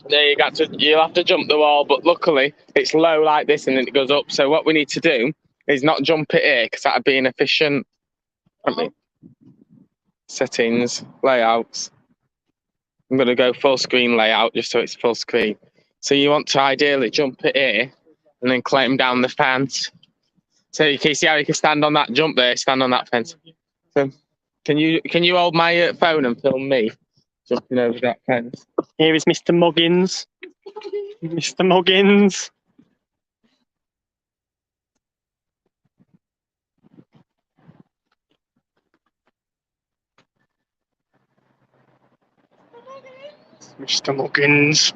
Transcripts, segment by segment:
There you'll have to jump the wall, but luckily it's low like this and then it goes up. So what we need to do is not jump it here because that'd be inefficient. Settings, layouts. I'm going to go full screen layout just so it's full screen. So you want to ideally jump it here and then climb down the fence. So you can see how you can stand on that jump there, stand on that fence. So can you hold my phone and film me jumping over that fence? Here is Mr. Muggins. Mr. Muggins. Mr. Muggins.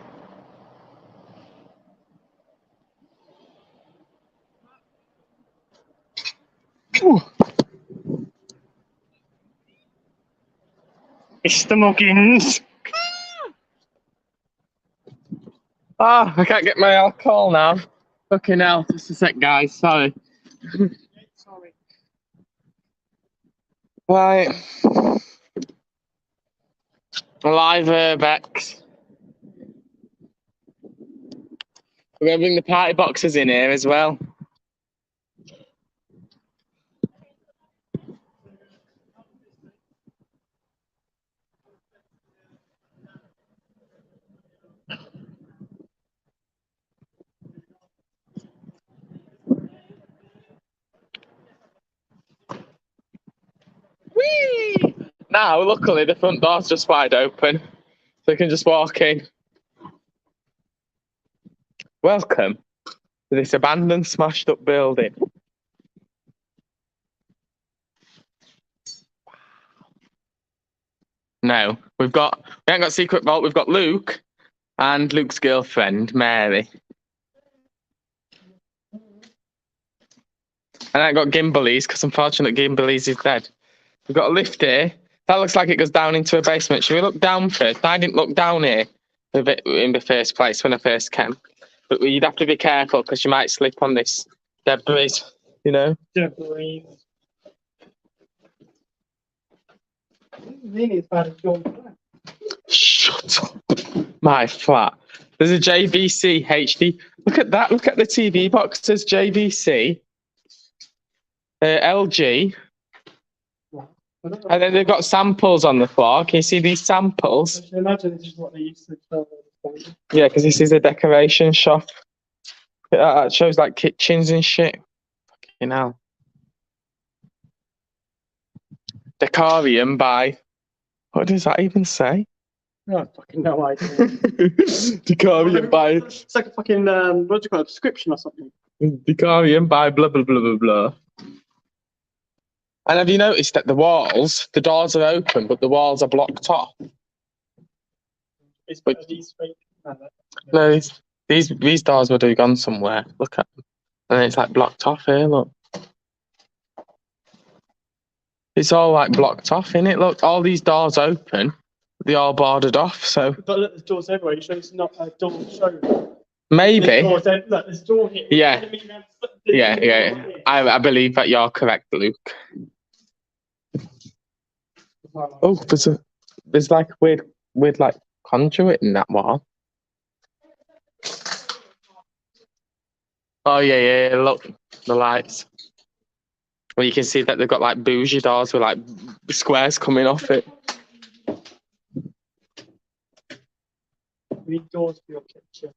Ooh. Mr. Muggins. Oh, I can't get my alcohol now. Fucking hell. Just a sec, guys. Sorry. Sorry. Right. Live urbex. We're going to bring the party boxes in here as well. Whee! Now, luckily, the front door's just wide open, so you can just walk in. Welcome to this abandoned, smashed up building. No, we ain't got secret vault. We've got Luke and Luke's girlfriend, Mary. And I got Gimbalies because unfortunately Gimbalies is dead. We've got a lift here. That looks like it goes down into a basement. Should we look down first? I didn't look down here in the first place when I first came. But you'd have to be careful because you might slip on this debris, you know? Debris. Really bad at your flat. Shut up. My flat. There's a JVC HD. Look at that. Look at the TV boxes. JVC. LG. And then they've got samples on the floor. Can you see these samples? I can imagine this is what they used to sell. Yeah, because this is a decoration shop. It shows like kitchens and shit. Fucking hell. Decorium by... What does that even say? No, fucking no idea. Decorium by... It's like a fucking, what do you call it, description or something. Decorium by blah, blah, blah, blah, blah. And have you noticed that the doors are open, but the walls are blocked off? It's these fake. No, these doors would have gone somewhere. Look at them. And it's like blocked off here, look. It's all like blocked off, innit? Look, all these doors open, they all boarded off, so... But look, there's doors everywhere. You sure it's not a door showroom? Maybe. Look, there's a door here. Yeah. Yeah. I believe that you're correct, Luke. Oh, there's like weird like conduit in that wall. Oh yeah, look, the lights. Well, you can see that they've got like bougie doors with like squares coming off it. We need doors for your kitchen.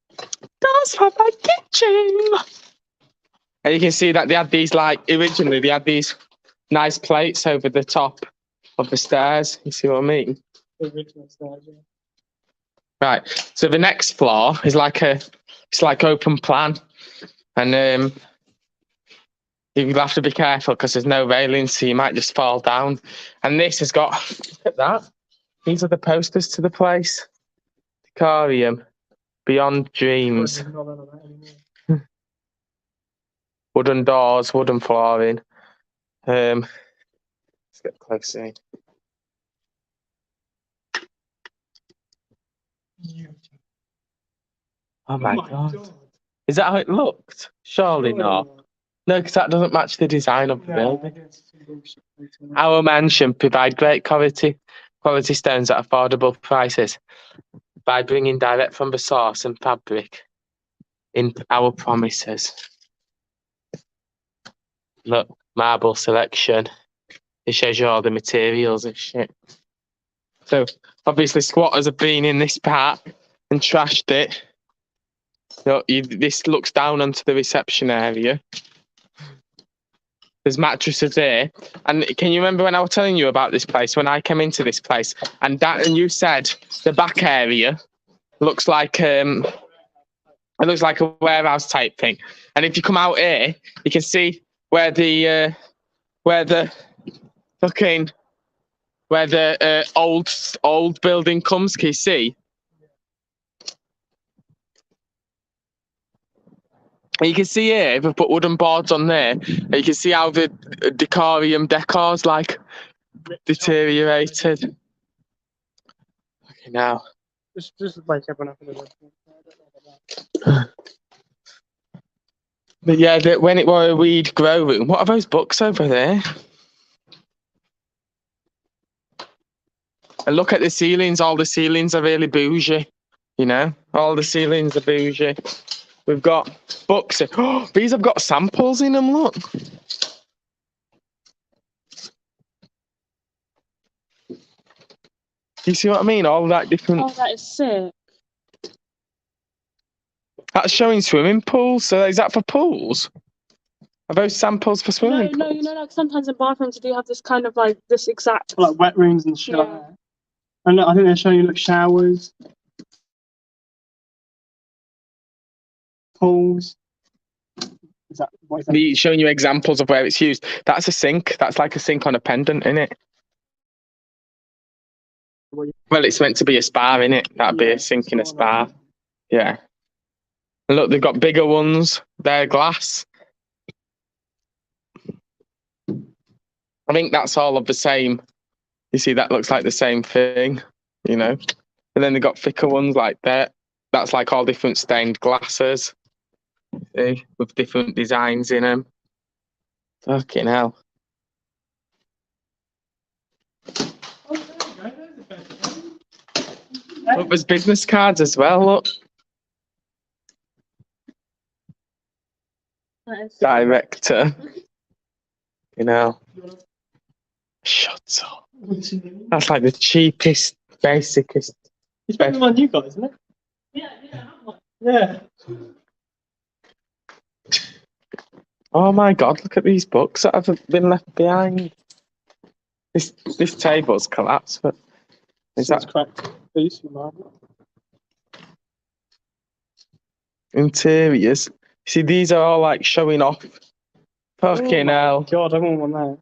Doors for my kitchen. And you can see that they had these originally they had these nice plates over the top of the stairs. You see what I mean? The original stairs, yeah. Right. So the next floor is it's like open plan, and you'll have to be careful because there's no railings, so you might just fall down. And this has got look at that. These are the posters to the place. Decorium, Beyond Dreams. Wooden doors, wooden flooring. Let's get closer. Oh my god. Is that how it looked? Surely not. No, because that doesn't match the design of the building. Our mansion provide great quality stones at affordable prices. by bringing direct from the source and fabric in our promises. Look, marble selection. It shows you all the materials and shit. So obviously squatters have been in this part and trashed it. So this looks down onto the reception area. There's mattresses there. And can you remember when I was telling you about this place, when I came into this place, and you said the back area looks like it looks like a warehouse type thing. And if you come out here, you can see where the old building comes. Can you see? And you can see here, if I put wooden boards on there, and you can see how the Decorium decor's like deteriorated. Okay, now. Just like everyone up in the But yeah, when it were a weed grow room, what are those books over there? And look at the ceilings. All the ceilings are really bougie. You know, all the ceilings are bougie. We've got books. Oh, these have got samples in them. Look. Do you see what I mean? All that different. Oh, that is sick. That's showing swimming pools. So is that for pools? Are those samples for swimming pools? No, you know, like sometimes in bathrooms you do have this kind of like this exact. like wet rooms and shit. Yeah. And look, I think they're showing you showers, pools. What is that? Me showing you examples of where it's used. That's a sink. That's like a sink on a pendant, isn't it? Well, it's meant to be a spa, innit? That'd be a sink in a spa. Yeah. And look, they've got bigger ones. They're glass. I think that's all of the same. You see, that looks like the same thing, you know? And then they've got thicker ones like that. That's like all different stained glasses. See? With different designs in them. Fucking hell. Look, there's business cards as well, look. Director. You know. Shut up. That's like the cheapest, basicest. It's better than one you got, isn't it? Yeah. Oh my god, look at these books that have been left behind. This table's collapsed, but is that cracked piece of marble? interiors? See, these are all like showing off. Fucking hell. God, I want one there.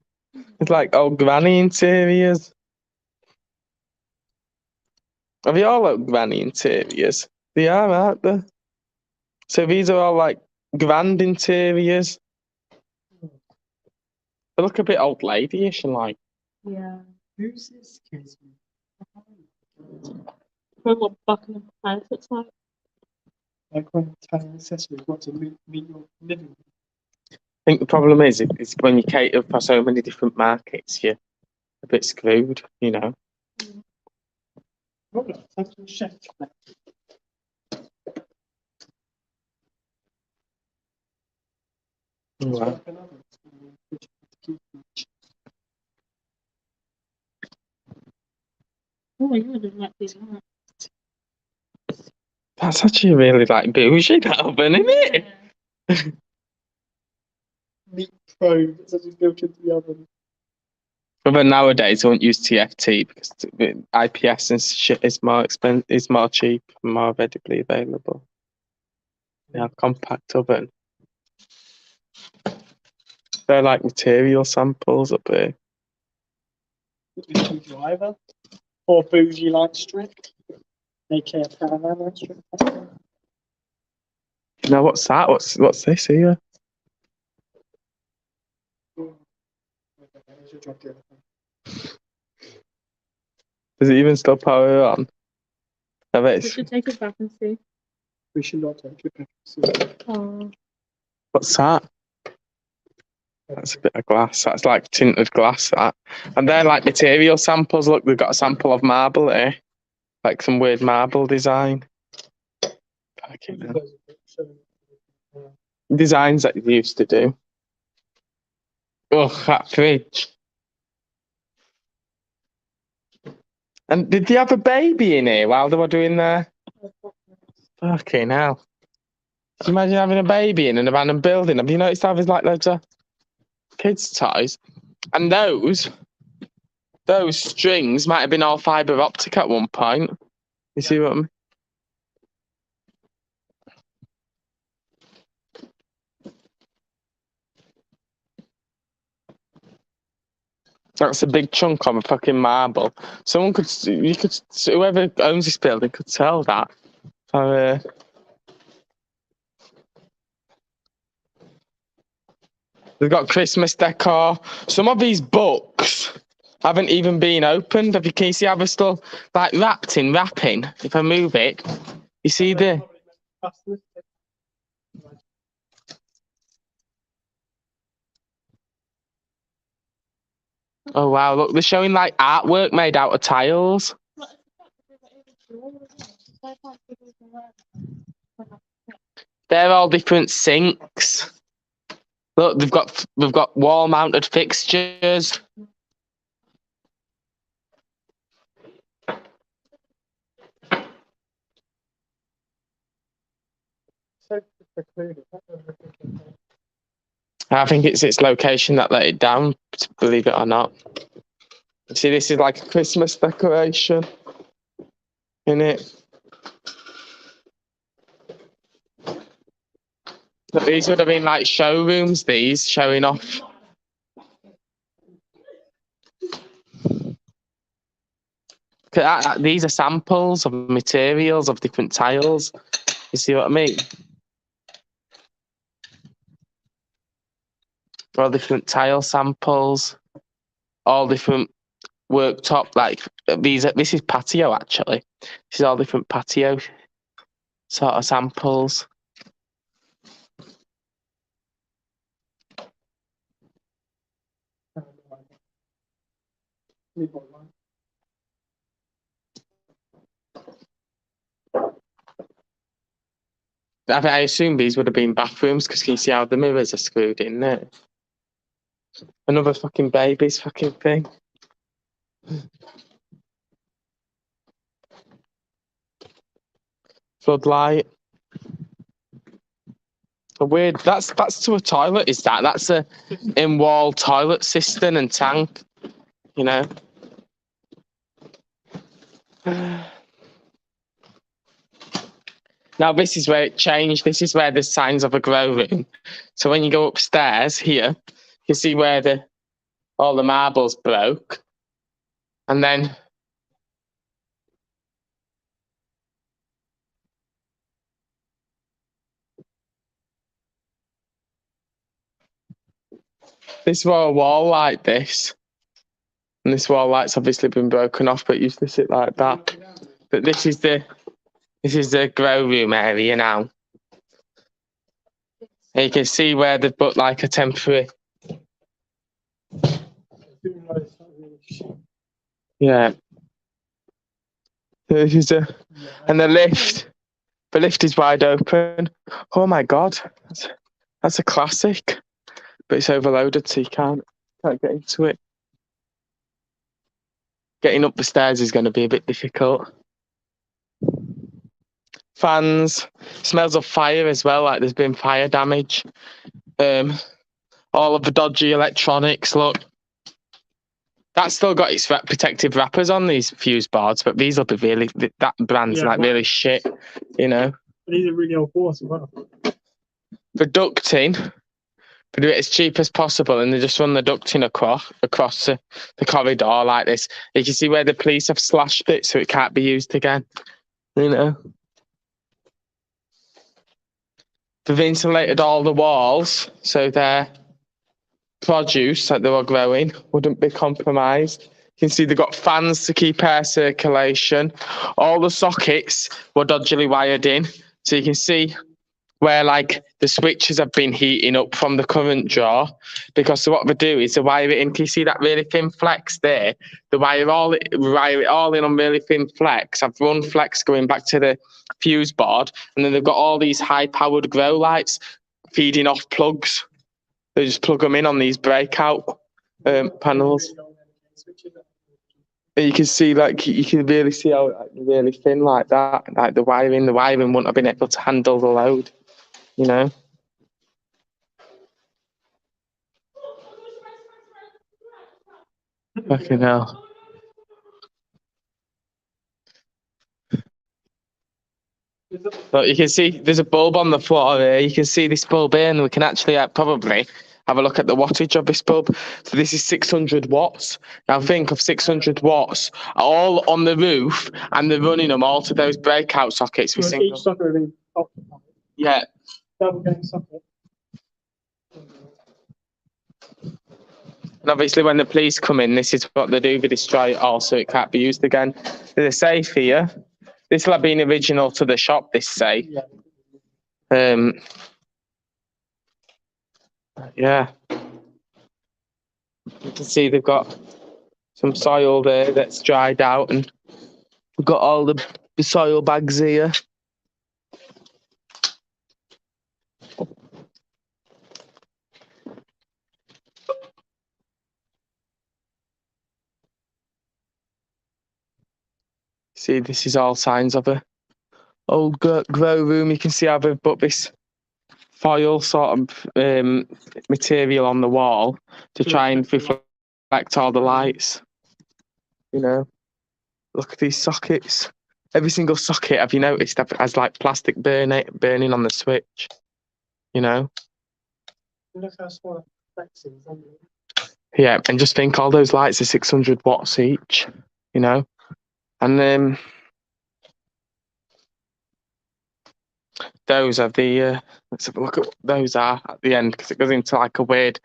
It's like old granny interiors. Have you all old granny interiors? They are, aren't they? So these are all like grand interiors. They look a bit old lady-ish and like. Yeah. Who's this kid? What Buckingham Palace looks like. Like when Italian accessories want to meet your living room. I think the problem is when you cater for so many different markets, you're a bit screwed, you know. Oh, look, that's a chef. Wow. Oh my god, I like these ones. That's actually really like bougie, that oven, isn't it? Meat probe that's actually built into the oven. But nowadays, I won't use TFT because IPS and shit is more expensive, is more cheap, and more readily available. They have compact oven. They're like material samples up here. Driver or bougie light strip, aka a Panama light strip. Now, what's that? What's this here? Does it even still power on? I bet We it's, should take it back and see. We should not take it back. Oh. what's that? That's a bit of glass. That's like tinted glass, that. And they're like material samples. Look, we've got a sample of marble here. Like some weird marble design. Fucking hell. Designs that you used to do. Oh, that fridge. And did they have a baby in here while they were doing their... Fucking hell. Can you imagine having a baby in an abandoned building? Have you noticed how there's like loads of kids' toys? And those strings might have been all fibre optic at one point. You see what I mean? That's a big chunk of a fucking marble. Whoever owns this building could sell that. For, they've got Christmas decor. Some of these books haven't even been opened. Can you see how they're still like wrapped in wrapping? If I move it, you see the... Oh wow, look, they're showing like artwork made out of tiles. They're all different sinks. Look, we've got wall mounted fixtures. I think it's its location that let it down, believe it or not. See, this is like a Christmas decoration in it. But these would have been like showrooms, these showing off. These are samples of materials of different tiles. You see what I mean? All different tile samples, all different worktop. Like this is patio actually. This is all different patio sort of samples. I assume these would have been bathrooms because can you see how the mirrors are screwed in there? Another fucking baby's fucking thing. Floodlight. A weird. That's to a toilet. Is that? That's a in-wall toilet cistern and tank. You know. Now this is where it changed. This is where there's signs of a grow room. So when you go upstairs here, you see where all the marbles broke, and then this was a wall like this, and this wall light's obviously been broken off, but it used to sit like that. But this is the grow room area now. And you can see where they've put like a temporary. Yeah. This is and the lift. The lift is wide open. Oh my god, that's a classic. But it's overloaded, so you can't get into it. Getting up the stairs is going to be a bit difficult. Fans, smells of fire as well, like there's been fire damage. All of the dodgy electronics, look. That's still got its protective wrappers on these fuse boards, but these will be really, that brand's really shit, you know. But these are really old boards as well. The ducting, they do it as cheap as possible, and they just run the ducting across the corridor like this. You can see where the police have slashed it so it can't be used again, you know. They've insulated all the walls so their produce that they were growing wouldn't be compromised. You can see they've got fans to keep air circulation. All the sockets were dodgily wired in, so you can see where like the switches have been heating up from the current draw, because what they do is they wire it in. Can you see that really thin flex there? They wire it all in on really thin flex. I've run flex going back to the fuse board, and then they've got all these high powered grow lights feeding off plugs. They just plug them in on these breakout panels. You can see, like, you can really see how like, really thin like that. Like the wiring wouldn't have been able to handle the load, you know. Fucking hell. But you can see there's a bulb on the floor here. You can see this bulb here, and we can actually probably have a look at the wattage of this bulb. So this is 600 watts. Now think of 600 watts all on the roof, and they're running them all to those breakout sockets. So each socket will be occupied. Yeah. Double gang socket. And obviously when the police come in, this is what they do. They destroy it all so it can't be used again. There's a safe here. This will have been original to the shop, this safe. Yeah. Yeah. You can see they've got some soil there that's dried out, and we've got all the soil bags here. See, this is all signs of a old grow room. You can see how they've put this foil sort of material on the wall to try and reflect all the lights. You know, look at these sockets. Every single socket, have you noticed, has like plastic burning on the switch? You know. Look how small flexes. Yeah, and just think, all those lights are 600 watts each. You know, and those are the. Let's have a look at what those are at the end, because it goes into like a weird.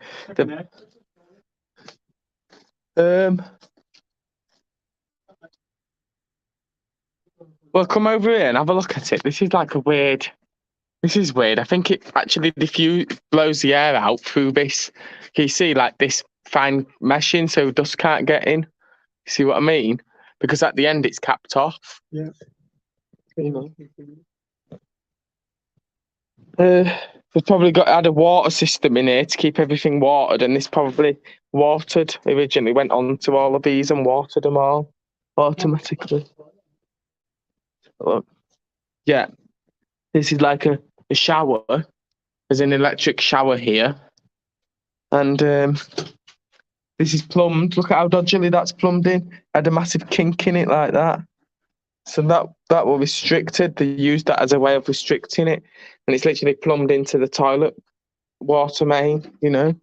Well, come over here and have a look at it. This is like a weird. This is weird. I think it actually blows the air out through this. Can you see like this fine meshing so dust can't get in? You see what I mean? Because at the end it's capped off. Yeah. They've probably had a water system in here to keep everything watered, and this probably watered originally, went on to all of these and watered them all automatically. Look. Yeah, this is like a shower. There's an electric shower here, and this is plumbed. Look at how dodgily that's plumbed in. Had a massive kink in it like that. So that will restricted. They used that as a way of restricting it, and it's literally plumbed into the toilet water main. You know.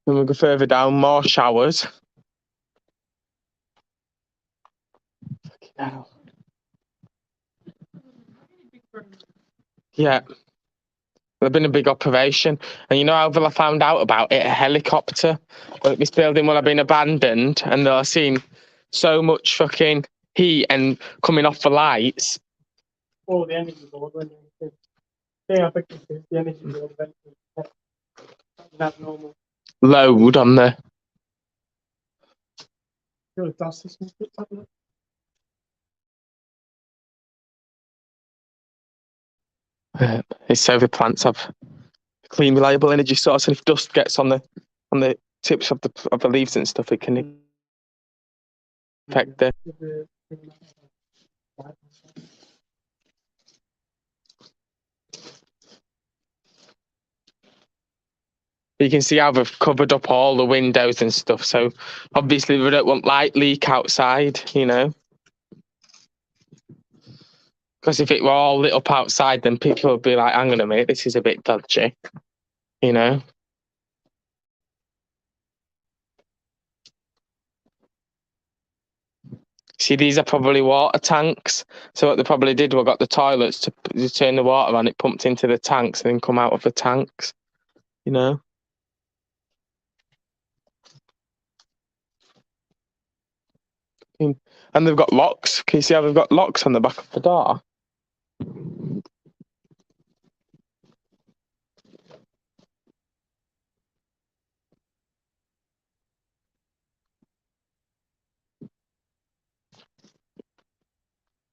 Then we go further down, more showers. Fucking hell. Yeah. There's been a big operation. And you know how I found out about it? A helicopter. Well, this building will have been abandoned, and they'll have seen so much fucking heat and coming off the lights. Oh, the energy board. Yeah, I think it's the energy board eventually. That normal. Load on the. Dust system picked up. It's so the plants have a clean, reliable energy source, and if dust gets on the tips of the leaves and stuff, it can affect the. You can see how they've covered up all the windows and stuff. So obviously we don't want light leak outside, you know. Because if it were all lit up outside, then people would be like, hang on a minute, this is a bit dodgy, you know. See, these are probably water tanks. So what they probably did was got the toilets to turn the water on, it pumped into the tanks and then come out of the tanks, you know. And they've got locks. Can you see how they've got locks on the back of the door?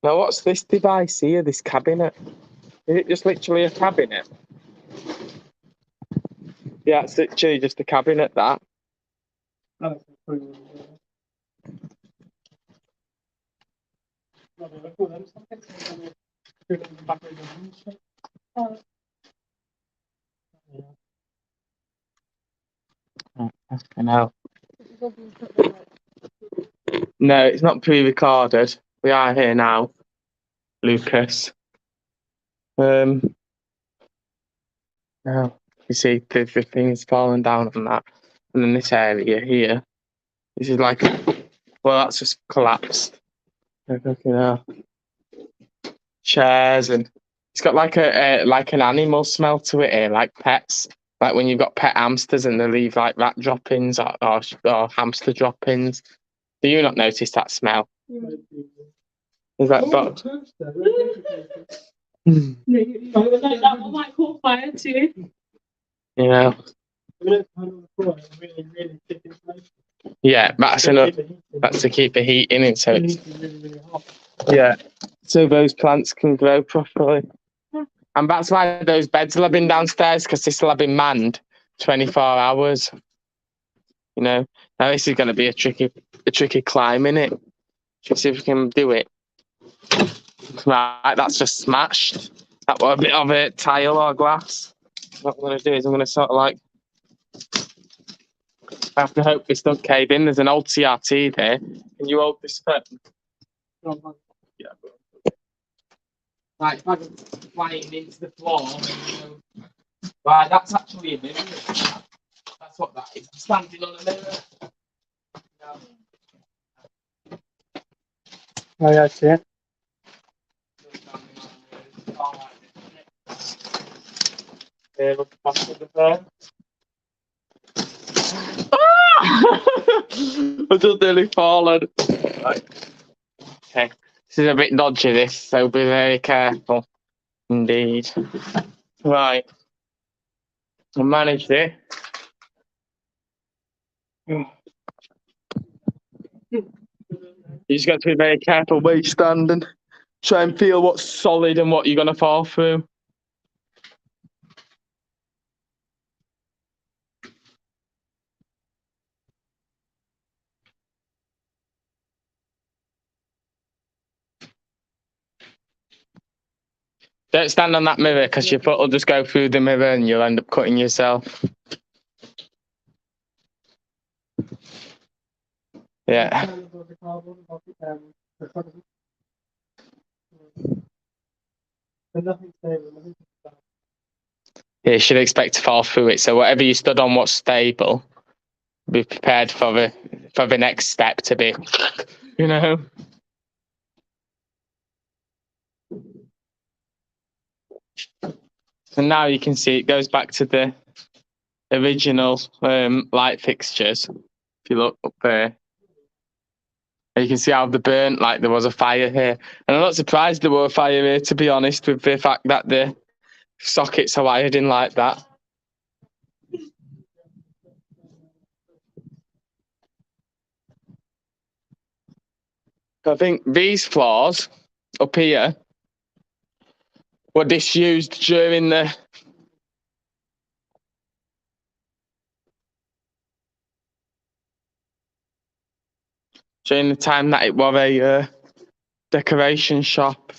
Now, what's this device here, this cabinet? Is it just literally a cabinet? Yeah, it's literally just a cabinet, that. That's pretty good. Vabbè, la coda, non sto pensando che il back of the house. I know. No, it's not pre-recorded. We are here now, Lucas. No, you see the thing's fallen down on that. And then this area here, this is like, well, that's just collapsed. Fucking hell. Chairs, and it's got like like an animal smell to it here, like pets. Like when you've got pet hamsters and they leave like rat droppings or hamster droppings. Do you not notice that smell? Is that but That one might caught fire too. yeah. Yeah, that's enough. That's to keep the heat in it, so it's yeah. So those plants can grow properly. And that's why those beds will have been downstairs, because this will have been manned 24 hours. You know, now this is going to be a tricky climb, innit? Let's see if we can do it. Right, that's just smashed. That was a bit of a tile or glass. What I'm going to do is I'm going to sort of like, I have to hope this doesn't cave in. There's an old CRT there. Can you hold this phone? Yeah. Right, if I can flying into the floor. Right, that's actually a mirror. That's what that is. I'm standing on a mirror. Oh, yeah, I see it. Here, look back to the phone. I've just nearly fallen. Right. Okay. This is a bit dodgy, this, so be very careful. Indeed. Right. I managed it. You just got to be very careful where you stand and try and feel what's solid and what you're going to fall through. Don't stand on that mirror, because your foot will just go through the mirror and you'll end up cutting yourself. Yeah. You should expect to fall through it. So whatever you stood on was stable. Be prepared for the next step to be, you know. And now you can see it goes back to the original light fixtures. If you look up there, and you can see how they burnt, like there was a fire here. And I'm not surprised there was a fire here, to be honest, with the fact that the sockets are wired in like that. I think these floors up here were disused during the time that it was a decoration shop.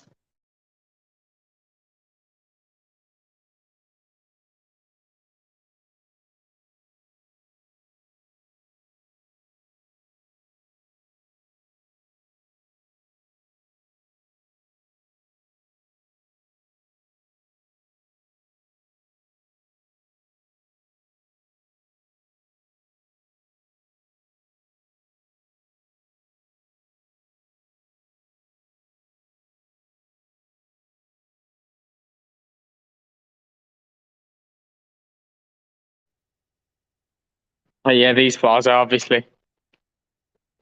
Oh yeah, these floors are obviously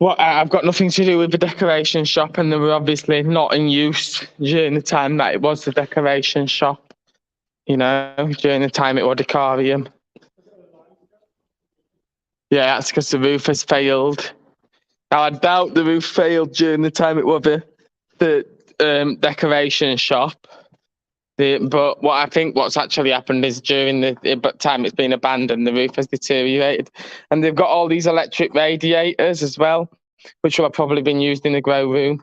Well, I've got nothing to do with the decoration shop, and they were obviously not in use during the time that it was the decoration shop. You know, during the time it was Decorium. Yeah, that's because the roof has failed. Now, I doubt the roof failed during the time it was the decoration shop. But what I think what's actually happened is during the time it's been abandoned, the roof has deteriorated. And they've got all these electric radiators as well, which will have probably been used in the grow room.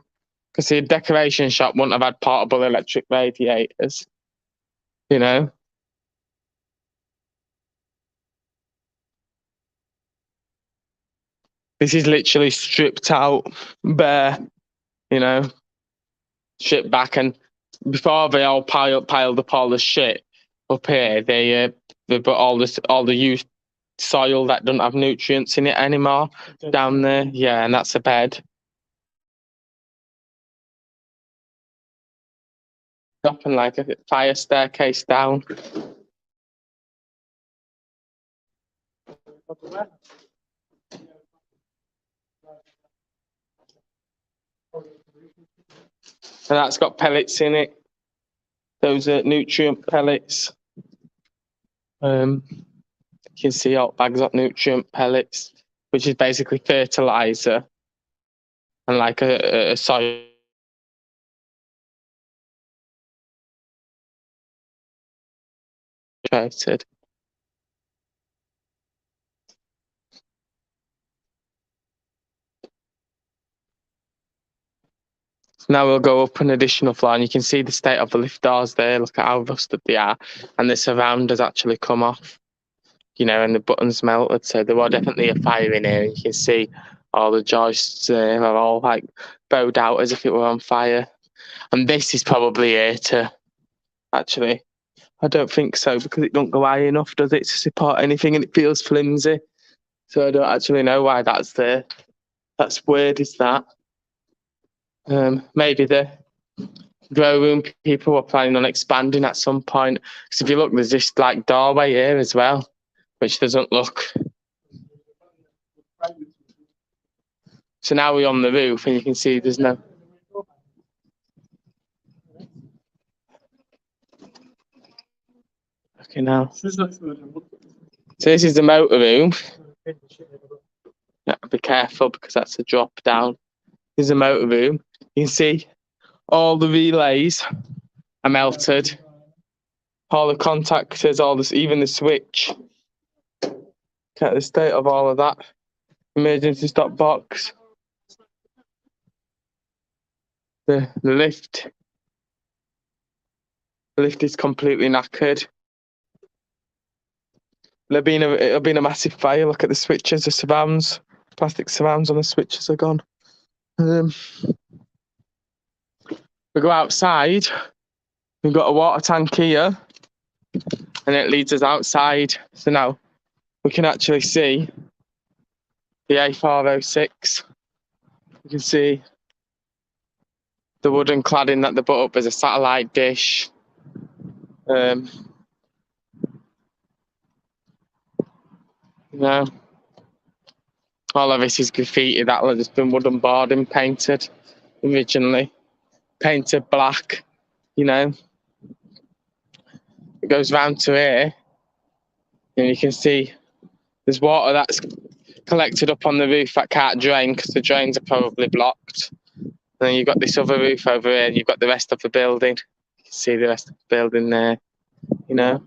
Because the decoration shop wouldn't have had portable electric radiators. You know? This is literally stripped out, bare, you know, stripped back. And before they all piled up all the shit up here, they put all the used soil that doesn't have nutrients in it anymore down there. Yeah, and that's a bed. Up and like a fire staircase down. And that's got pellets in it. Those are nutrient pellets. You can see all bags of nutrient pellets, which is basically fertilizer and like a soil. Treated. Now we'll go up an additional floor, and you can see the state of the lift doors there. Look at how rusted they are, and the surrounders actually come off. You know, and the buttons melted. So there was definitely a fire in here. You can see all the joists are all like bowed out as if it were on fire. And this is probably here to actually. I don't think so, because it don't go high enough, does it, to support anything, and it feels flimsy. So I don't actually know why that's there. That's weird, is that? Maybe the grow room people were planning on expanding at some point. Because if you look, there's this like doorway here as well, which doesn't look. So now we're on the roof, and you can see there's no. Okay, now. So this is the motor room. Yeah, be careful because that's a drop down. This is a motor room. You can see all the relays are melted. All the contactors, all this, even the switch. Look at the state of all of that. Emergency stop box. The lift. The lift is completely knackered. It'll been a massive fire. Look at the switches, the surrounds, plastic surrounds on the switches are gone. We go outside. We've got a water tank here, and it leads us outside. So now we can actually see the A406. You can see the wooden cladding that they put up as a satellite dish. You know, all of this is graffiti that has been wooden boarding painted originally. Painted black, you know. It goes round to here, and you can see there's water that's collected up on the roof that can't drain because the drains are probably blocked. And then you've got this other roof over here, and you've got the rest of the building. You can see the rest of the building there, you know.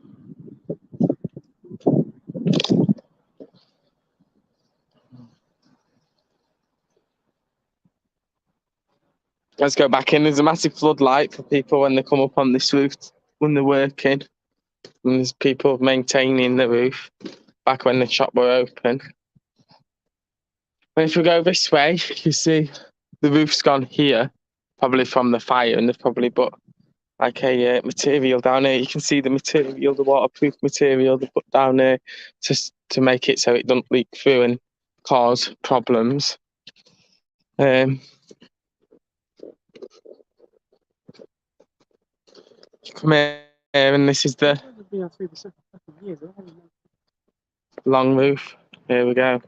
Let's go back in. There's a massive floodlight for people when they come up on this roof when they're working. And there's people maintaining the roof back when the shop were open. And if we go this way, you see the roof's gone here, probably from the fire, and they've probably put like a material down here. You can see the material, the waterproof material they put down there to make it so it doesn't leak through and cause problems. Come here, and this is the long roof. Here we go.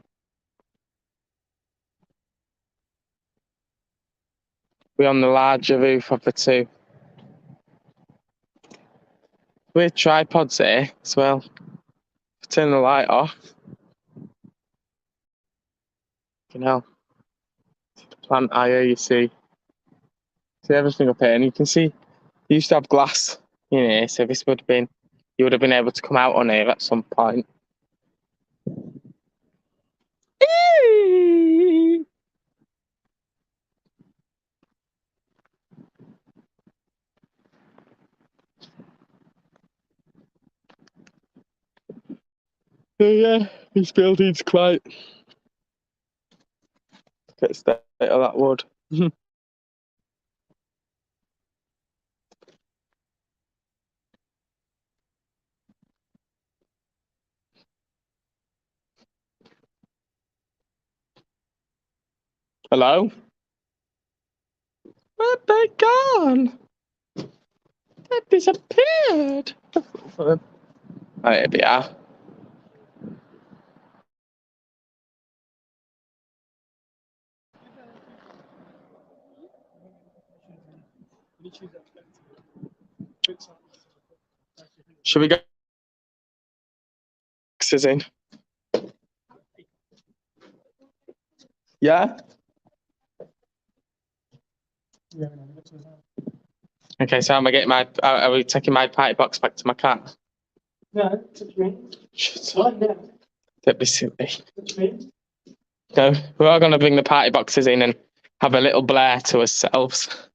We're on the larger roof of the two. Weird tripods here as well. Turn the light off. You know, plant higher, you see everything up here, and you can see you used to have glass in here, so this would have been, you would have been able to come out on here at some point. So yeah, this building's quite. Look at the state of that wood. Hello? Where'd they gone? They disappeared. Oh, here they are. Should we go? Is in. Yeah? Okay, so am I getting my? Are we taking my party box back to my car? No, touch me. Shut What? up. Yeah, Don't be silly. touch me. No, we are going to bring the party boxes in and have a little blare to ourselves,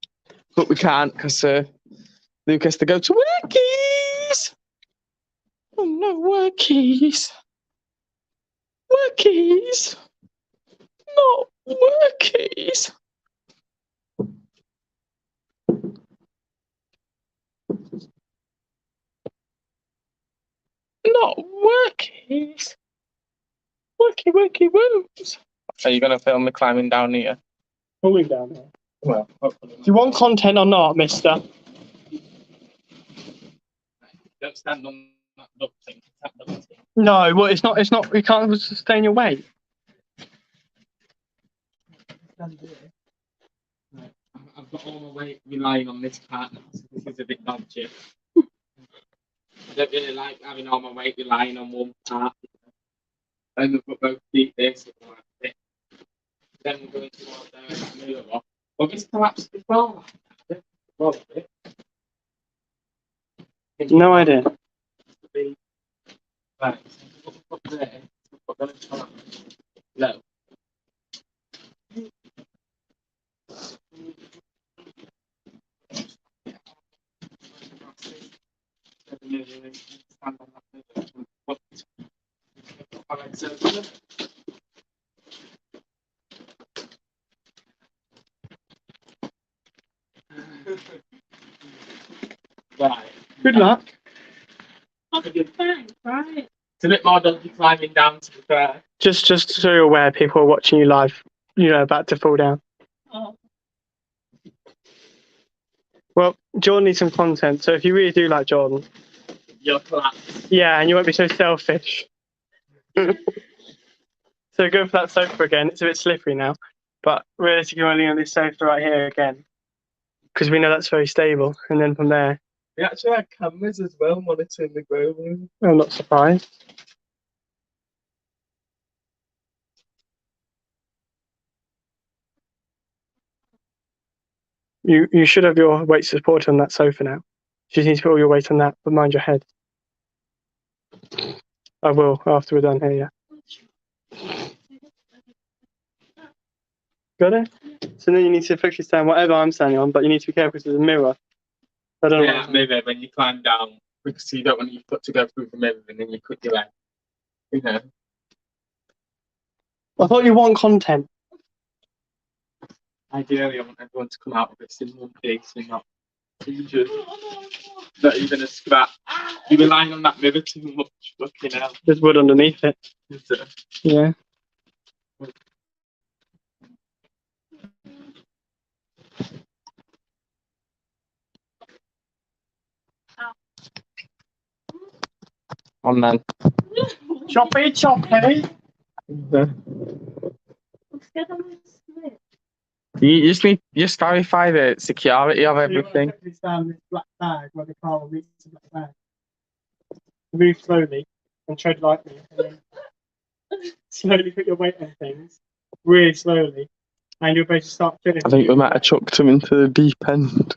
but we can't because Luke has to go to workies. Oh no, workies. Workies. Not workies. Not workies. Worky woos. Are you going to film me climbing down here? Pulling down here. Well, hopefully. Do you want content or not, mister? Don't stand on that duck thing. No, well, it's not, you can't sustain your weight. Right. I've got all my weight relying on this part now, so this is a bit dodgy. I don't really like having all my weight relying on one part. And we've got both feet this and that. Then we're going towards that middle one. Well, this collapsed before. No idea. Right, so up there, we're going to collapse. No. Right. Good luck. Right. It's a bit more dodgy climbing down to the fair. Just so you're aware, people are watching you live. You know, about to fall down. Oh. Well, Jordan needs some content, so if you really do like Jordan, You'll collapse. yeah, and you won't be so selfish. So go for that sofa again. It's a bit slippery now, but realistically, we're only on this sofa right here again, because we know that's very stable. And then from there, We actually had cameras as well monitoring the grow room. I'm not surprised. You should have your weight support on that sofa now. You just need to put all your weight on that, but mind your head. I will after we're done here, yeah. Got it? So then you need to fix your stand whatever I'm standing on, but you need to be careful because there's a mirror. I don't know. Yeah, maybe when you climb down, because you don't want your foot to go through the mirror and then you cut your leg. You know. I thought you want content. Ideally, I want everyone to come out of this in one piece and not injured. Not even a scrap. You're relying on that mirror too much. Fucking hell. There's wood underneath it. Is it? Yeah. On then. Choppy. I'm scared I'm gonna slip. You just verify the security of everything. You stand this black bag where the car will reach the black bag. Move slowly and tread lightly, and then slowly put your weight on things, really slowly, and you'll basically start feeling. I think we might have chucked him into the deep end.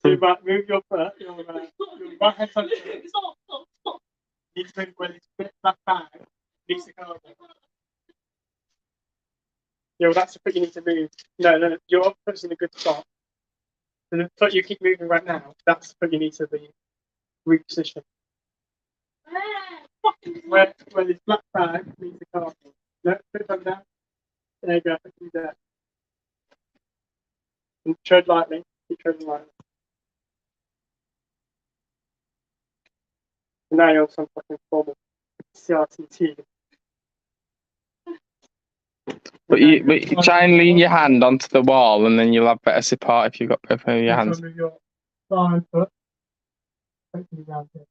So move your foot, your right hand side. Stop. You need to move where this black bag needs to come over. Yeah, well, that's the foot you need to move. No, your foot's in a good spot. So the foot you keep moving right now, that's the foot you need to be repositioned. Where this black bag needs to come over. No, put it down. There you go, put it there. And tread lightly, keep treading lightly. And now you're on some fucking form of CRTT. But you try and lean your hand onto the wall, and then you'll have better support if you've got both of your hands. Move your thigh and foot. Hopefully round here.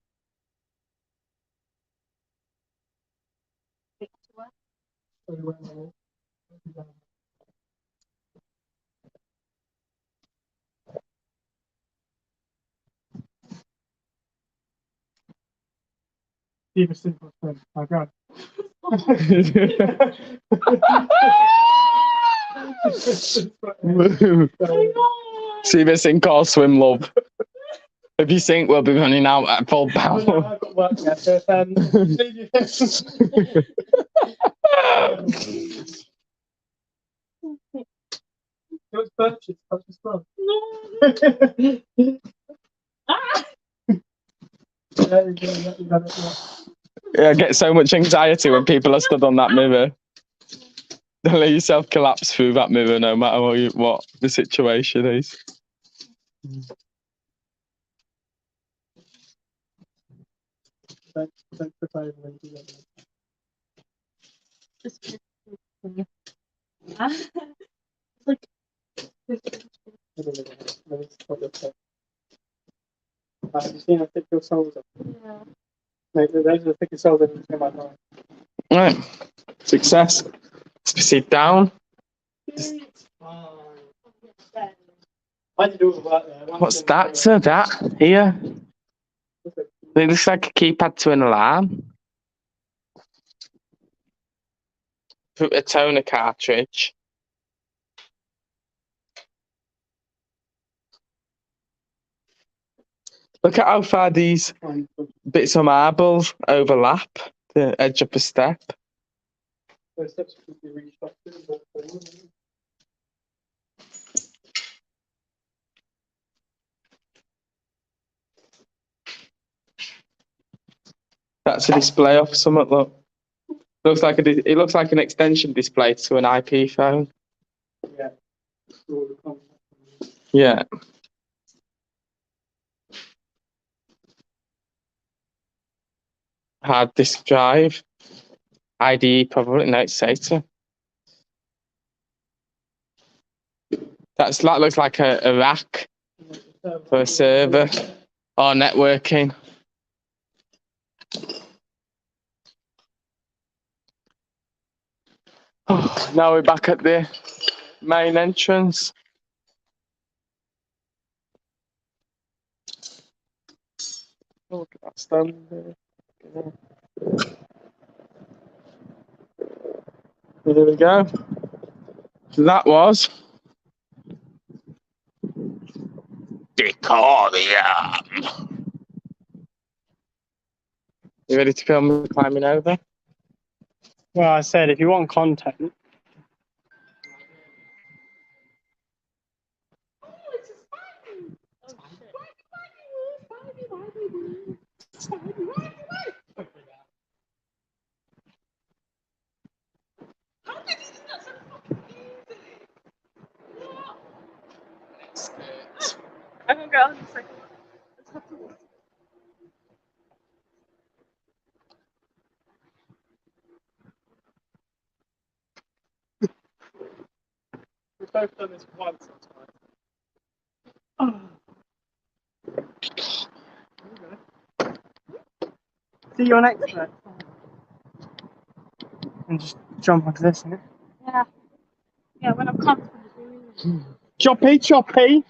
Keep a simple thing. My God. See this thing called swim, love. If you sink, we'll be running out at full power. I've got work now, so What's purchased? Touch the spot. Yeah, I get so much anxiety when people are stood on that mirror. Don't let yourself collapse through that mirror, no matter what the situation is. Don't put over when you do that. Like, Have you seen how thick your soles are? yeah. Mate, those are the thickest soles I've ever seen in my life. Right, success. Let's sit down. I did all the work there. What's that, sir? That here? It looks like a keypad to an alarm. Put a toner cartridge. Look at how far these bits of marble overlap the edge of the step. Those steps could be restructured. That's a display of something. Look, it looks like an extension display to an IP phone. Yeah. Yeah. Hard disk drive. IDE probably. No, it's SATA. That looks like a rack for a server or networking. Oh, now we're back at the main entrance. Oh, look at that stand there. There we go. So that was Decorium. You ready to film me climbing over? Well, I said if you want content. I can go on a second. Let's have to look. We've both done this once. See your next one. And just jump onto this, innit? Yeah. Yeah, when I'm comfortable doing Choppy, choppy.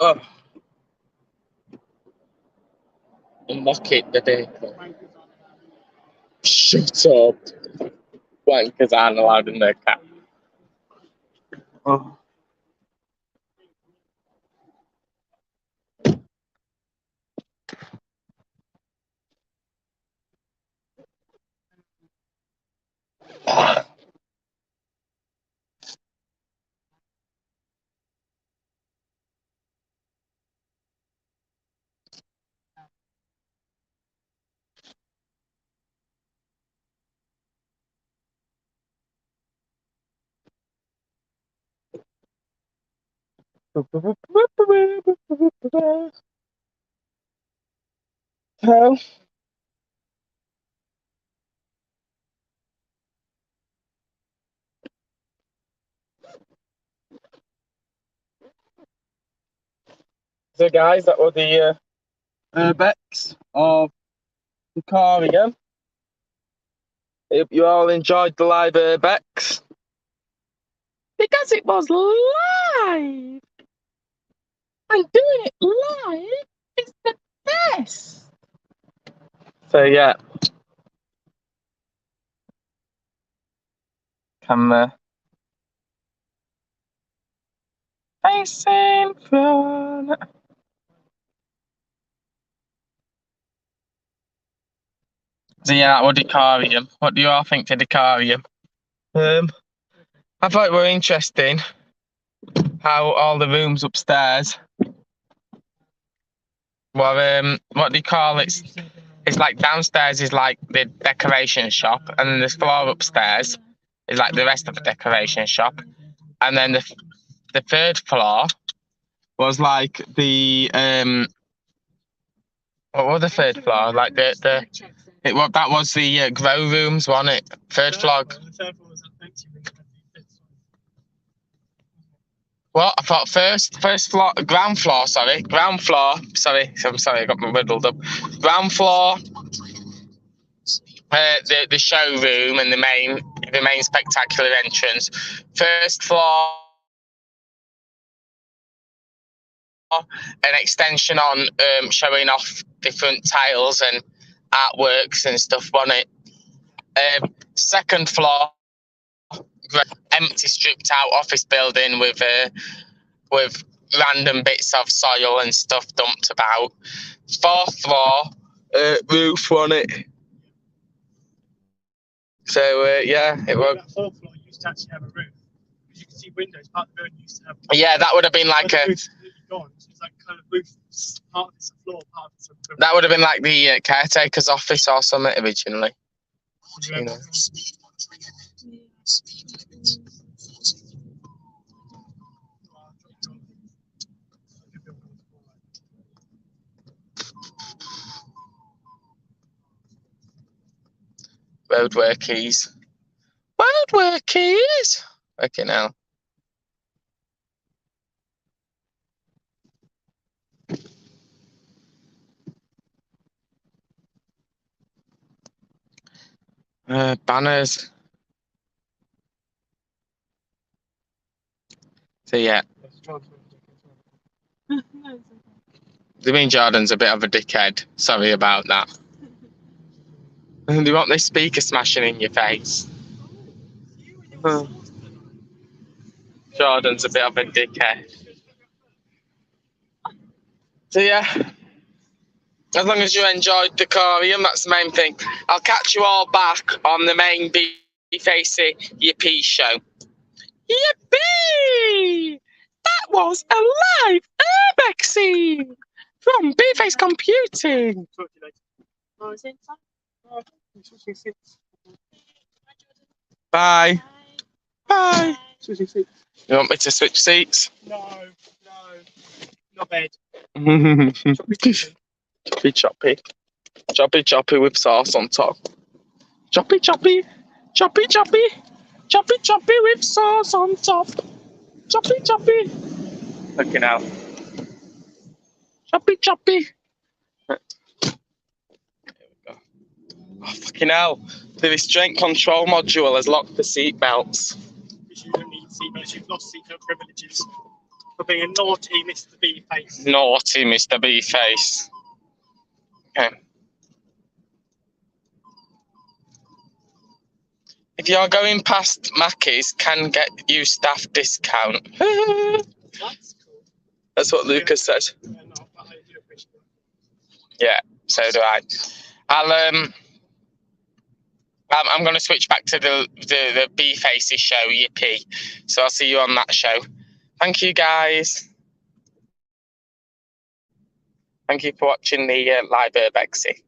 Oh, unlock it, the vehicle. Shut up. Wankers aren't allowed in their car. Oh. So, guys, that were the urbex of Decorium. Hope you all enjoyed the live urbex. Because it was live. And doing it live is the best. So yeah. Camera. Facing front. So yeah, that was Decorium. What do you all think to Decorium? I thought it were interesting how all the rooms upstairs were what do you call it? It's like downstairs is like the decoration shop, and then the floor upstairs is like the rest of the decoration shop, and then the third floor was like the what was the third floor? Like that was the grow rooms, wasn't it? Third floor. What? I thought first floor, ground floor. Sorry, ground floor. Sorry, I'm sorry, I got my riddled up. Ground floor. The showroom and the main spectacular entrance. First floor, an extension on showing off different tiles and artworks and stuff on it. Second floor, empty, stripped out office building with random bits of soil and stuff dumped about. Fourth floor, roof on it. So yeah, it was. That fourth floor used to actually have a roof. You can see windows. Part of the building used to have. Yeah, that would have been like a. Gone. So it's like kind of roof. Part of it's a floor, part of it's a roof. That would have been like the caretaker's office or something originally. You know. Roadwork keys. Roadwork keys. Okay, now. Banners. So yeah. I mean, Jordan's a bit of a dickhead. Sorry about that. Do you want this speaker smashing in your face? Jordan's a bit of a dickhead. So yeah. As long as you enjoyed Decorium, that's the main thing. I'll catch you all back on the main B-Facey Yippee show. Yippee! That was a live urbex scene from B-Face Computing. Talk to you later. Oh, is it inside? Oh, switching seats. Bye. Bye. Switching seats. You want me to switch seats? No, not bed. Choppy choppy. Choppy choppy with sauce on top. Choppy choppy. Choppy choppy. Choppy choppy with sauce on top. Choppy choppy. Looking out. Choppy choppy. There we go. Oh, fucking hell. The restraint control module has locked the seat belts. You don't need seatbelts. You've lost seatbelt privileges for being a naughty Mr. B-Face. Naughty Mr. B-Face. Okay. If you're going past Mackey's, can get you staff discount. That's cool. That's what Lucas says. No, but I do appreciate it. Yeah, so do I. I'm going to switch back to the B-Facey show, Yippee. So I'll see you on that show. Thank you, guys. Thank you for watching the live urbexy.